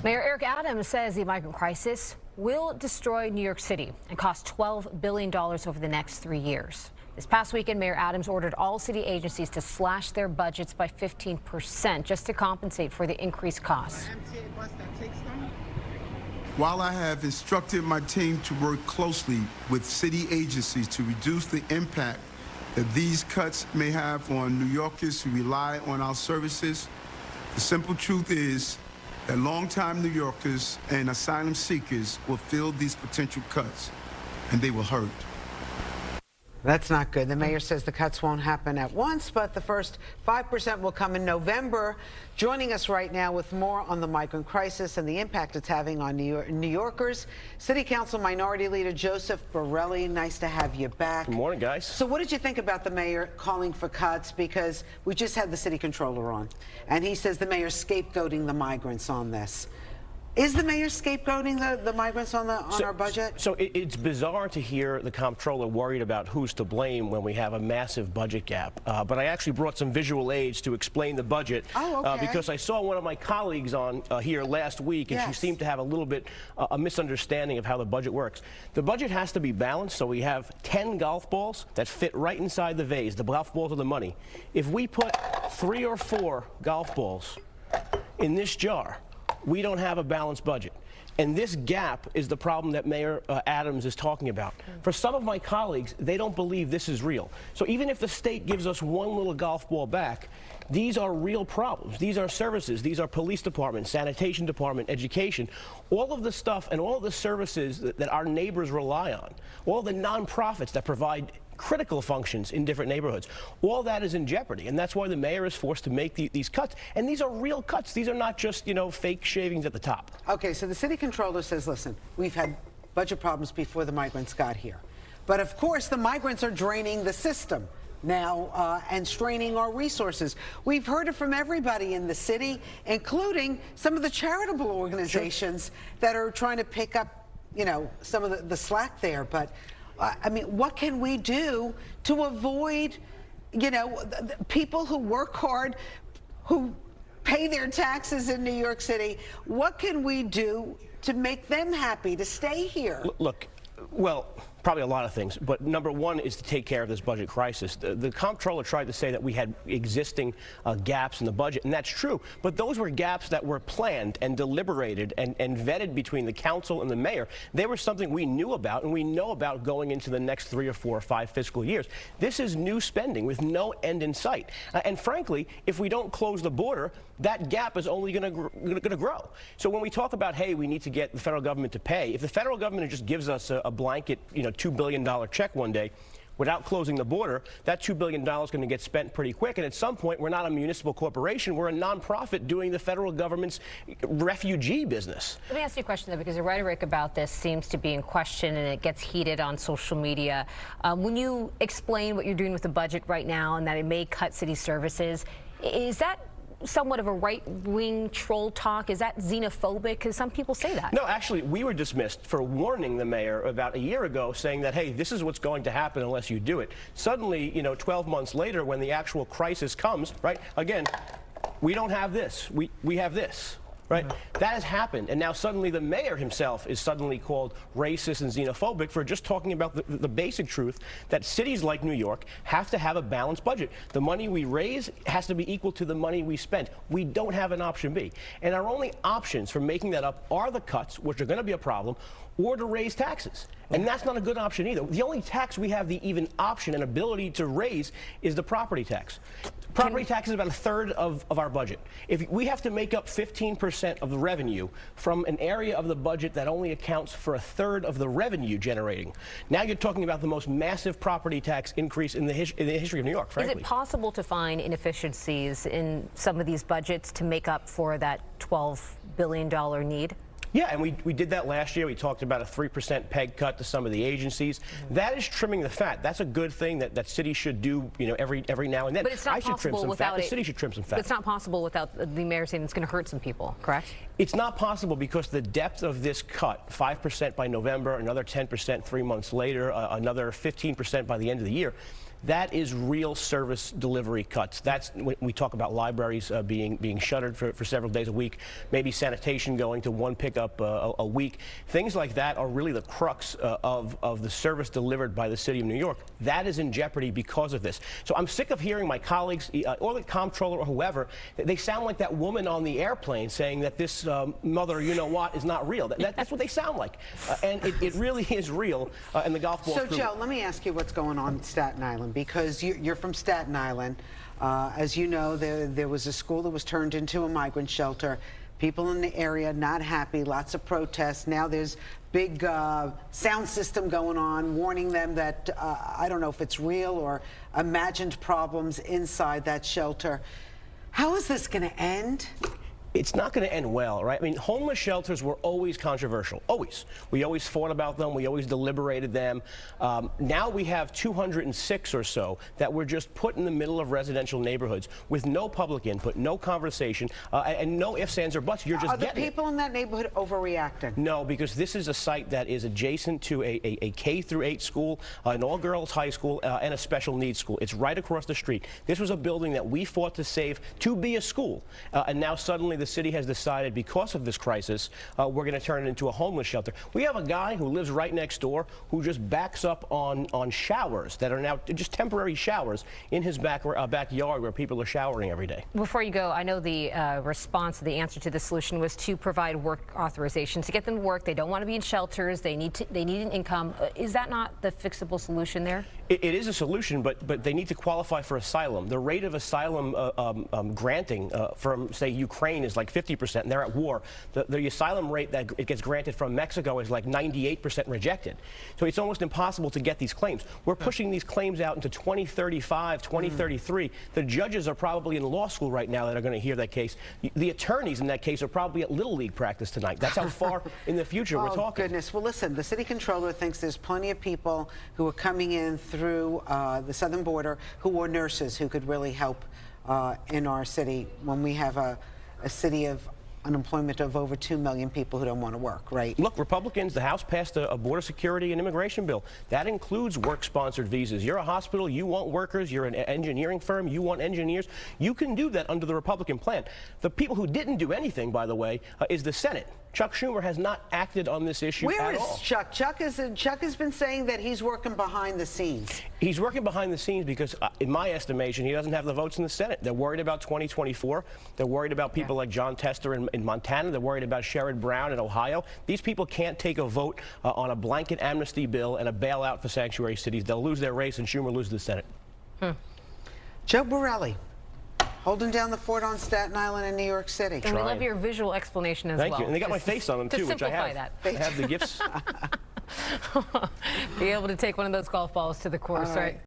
Mayor Eric Adams says the migrant crisis will destroy New York City and cost $12 billion over the next 3 years. This past weekend, Mayor Adams ordered all city agencies to slash their budgets by 15% just to compensate for the increased costs. While I have instructed my team to work closely with city agencies to reduce the impact that these cuts may have on New Yorkers who rely on our services, the simple truth is that longtime New Yorkers and asylum seekers will feel these potential cuts, and they will hurt. That's not good. The mayor says the cuts won't happen at once, but the first 5% will come in November. Joining us right now with more on the migrant crisis and the impact it's having on New Yorkers, City Council Minority Leader Joseph Borelli. Nice to have you back. Good morning, guys. So what did you think about the mayor calling for cuts? Because we just had the city controller on, and he says the mayor's scapegoating the migrants on this. Is the mayor scapegoating the migrants on our budget? So it's bizarre to hear the comptroller worried about who's to blame when we have a massive budget gap. But I actually brought some visual aids to explain the budget. Oh, okay. Because I saw one of my colleagues on here last week, and yes, she seemed to have a little bit a misunderstanding of how the budget works. The budget has to be balanced, so we have 10 golf balls that fit right inside the vase. The golf balls are the money. If we put 3 or 4 golf balls in this jar, we don't have a balanced budget. And this gap is the problem that Mayor Adams is talking about. For some of my colleagues, they don't believe this is real. So even if the state gives us one little golf ball back, these are real problems. These are services. These are police department, sanitation department, education. All of the stuff and all of the services that our neighbors rely on, all the nonprofits that provide critical functions in different neighborhoods. All that is in jeopardy, and that's why the mayor is forced to make these cuts. And these are real cuts. These are not just, fake shavings at the top. Okay, so the city controller says, listen, we've had budget problems before the migrants got here. But of course, the migrants are draining the system now and straining our resources. We've heard it from everybody in the city, including some of the charitable organizations that are trying to pick up, some of the slack there. But I mean, what can we do to avoid, people who work hard, who pay their taxes in New York City? What can we do to make them happy to stay here? Look, well, probably a lot of things, but number one is to take care of this budget crisis. The comptroller tried to say that we had existing gaps in the budget, and that's true, but those were gaps that were planned and deliberated and vetted between the council and the mayor. They were something we knew about and we know about going into the next 3 or 4 or 5 fiscal years. This is new spending with no end in sight. And frankly, if we don't close the border, that gap is only going to grow. So when we talk about, hey, we need to get the federal government to pay, if the federal government just gives us a blanket, $2 billion check one day without closing the border, that $2 billion is going to get spent pretty quick. And at some point, we're not a municipal corporation. We're a nonprofit doing the federal government's refugee business. Let me ask you a question, though, because the rhetoric about this seems to be in question and it gets heated on social media. When you explain what you're doing with the budget right now and that it may cut city services, is that somewhat of a right-wing troll talk? Is that xenophobic? Because some people say that. No, actually, we were dismissed for warning the mayor about a year ago, saying that, hey, this is what's going to happen unless you do it. Suddenly, 12 months later, when the actual crisis comes, right, again, we don't have this. We have this. Right? That has happened, and now suddenly the mayor himself is suddenly called racist and xenophobic for just talking about the basic truth that cities like New York have to have a balanced budget. The money we raise has to be equal to the money we spend. We don't have an option B. And our only options for making that up are the cuts, which are going to be a problem, or to raise taxes. And that's not a good option either. The only tax we have the even option and ability to raise is the property tax. Property tax is about 1/3 of our budget. If we have to make up 15% of the revenue from an area of the budget that only accounts for 1/3 of the revenue generating, now you're talking about the most massive property tax increase in the history of New York, frankly. Is it possible to find inefficiencies in some of these budgets to make up for that $12 billion need? Yeah, and we did that last year. We talked about a 3% peg cut to some of the agencies. That is trimming the fat. That's a good thing that cities should do, every now and then. But it's not possible without the city should trim some fat. It's not possible without the mayor saying it's going to hurt some people, correct? It's not possible because the depth of this cut, 5% by November, another 10% 3 months later, another 15% by the end of the year, that is real service delivery cuts. That's when we talk about libraries being shuttered for several days a week, maybe sanitation going to one pickup a week. Things like that are really the crux of the service delivered by the city of New York. That is in jeopardy because of this. So I'm sick of hearing my colleagues, or the comptroller or whoever, they sound like that woman on the airplane saying that this mother, you know what, is not real. That's what they sound like. And it really is real, and the golf ball. So, Joe, let me ask you what's going on in Staten Island, because you're from Staten Island. As you know, there was a school that was turned into a migrant shelter. People in the area not happy, lots of protests. Now there's big sound system going on, warning them that, I don't know if it's real or imagined problems inside that shelter. How is this going to end? It's not going to end well, right? I mean, homeless shelters were always controversial, always. We always fought about them. We always deliberated them. Now we have 206 or so that were just put in the middle of residential neighborhoods with no public input, no conversation, and no ifs, ands, or buts. You're just getting it. Are the people in that neighborhood overreacting? No, because this is a site that is adjacent to a K-8 school, an all-girls high school, and a special needs school. It's right across the street. This was a building that we fought to save to be a school, and now suddenly the city has decided, because of this crisis, we're going to turn it into a homeless shelter. We have a guy who lives right next door who just backs up on showers that are now just temporary showers in his backyard where people are showering every day. Before you go, I know the the answer to the solution was to provide work authorization to get them to work. They don't want to be in shelters. They need an income. Is that not the fixable solution there? It is a solution, but they need to qualify for asylum. The rate of asylum granting from, say, Ukraine is like 50%, and they're at war. The asylum rate that it gets granted from Mexico is like 98% rejected. So it's almost impossible to get these claims. We're pushing these claims out into 2035, 2033. The judges are probably in law school right now that are going to hear that case. The attorneys in that case are probably at Little League practice tonight. That's how far in the future we're talking. Oh, goodness. Well, listen, the city controller thinks there's plenty of people who are coming in through the southern border who are nurses who could really help in our city when we have a city of unemployment of over 2 million people who don't want to work, right? Look, Republicans, the House passed a border security and immigration bill. That includes work-sponsored visas. You're a hospital, you want workers. You're an engineering firm, you want engineers. You can do that under the Republican plan. The people who didn't do anything, by the way, is the Senate. Chuck Schumer has not acted on this issue at all. Where is Chuck? Chuck has been saying that he's working behind the scenes. He's working behind the scenes because, in my estimation, he doesn't have the votes in the Senate. They're worried about 2024. They're worried about people like John Tester in Montana. They're worried about Sherrod Brown in Ohio. These people can't take a vote on a blanket amnesty bill and a bailout for sanctuary cities. They'll lose their race, and Schumer loses the Senate. Joe Borelli, holding down the fort on Staten Island in New York City. And we love your visual explanation as well. Thank you. And they got my face on them, too, which I have. I have the gifts. Be able to take one of those golf balls to the course, right?